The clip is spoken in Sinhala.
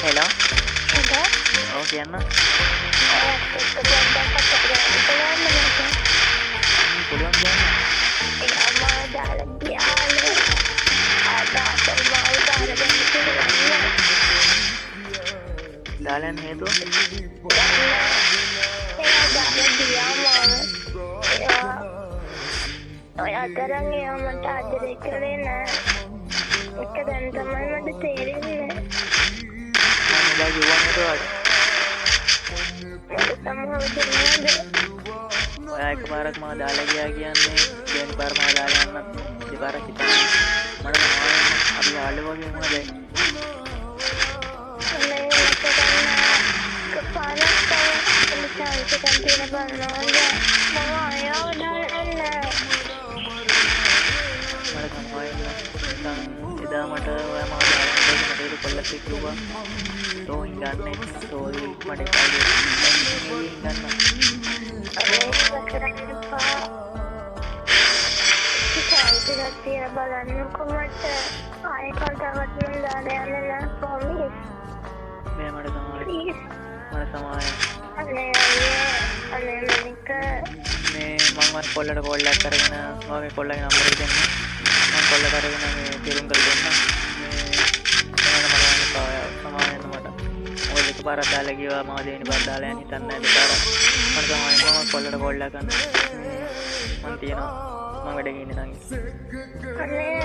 Hello? Hello? Oh, කියන්න. පුළුවන් කියන්න. අම්මා දාලා ගියාලු. ආදාතල් මාව දාලා දෙන්න කියලා. දාලා යන්න හේතුව? එයා දාලා ගියා මාව. ඔය අතරන් එයා මට ආදරේ කරේ නෑ. ඒක දැන් තමයි මට තේරෙන්නේ. මම එදා කිව්වා නේද ඔයාට? මට සමහර දෙන්නද? ඔයා එකපාරක් මාව දාලා ගියා කියන්නේ දෙවෙනි පාර මාව දාලා යන්න දෙපාරක් හිතන්නේ. මට තමයි අපි යාළුවෝ වගේ වුණා දැන්. අනේ මට දැන් කපාරක් තමයි chance එකක් තියෙන බලනවා. මම ආයෙත් දාන්නේ. මට තමයි එදා මට ඔයා මාව දාලා මට ඒක කොල්ලෙක් කිව්වා. තෝ ඉඳන්නේ තෝයි මට එපායි ඉඳන්න. අනේ කරන්න එපා. chance එකක් තියෙන බලන්නකො මට ආයෙ කල්දාවත් මම දාලා යන්නේ නෑ promise. මේ මට තමයි please. මට තමයි අනේ මනික මේ මම කොල්ලට කෝල්ලක් කරගෙන මගේ කොල්ලගේ නම්බර් එක දෙන්න. මම කොල්ලට අරගෙන මේ තීරුම් කරලා දෙන්න. මේ එනනම් මම සමාවෙන්න මට. ඔය දෙපාරක් දාලා ගියා මම දෙවෙනි පාර දාලා යන්න හිතන්නේ නැහැ දෙපාරක්. මට තමයි මම කොල්ලට කෝල්ලක් කරන්න. මම තියනවා. මම වැඩ ගිහින් ඉඳන්. අනේ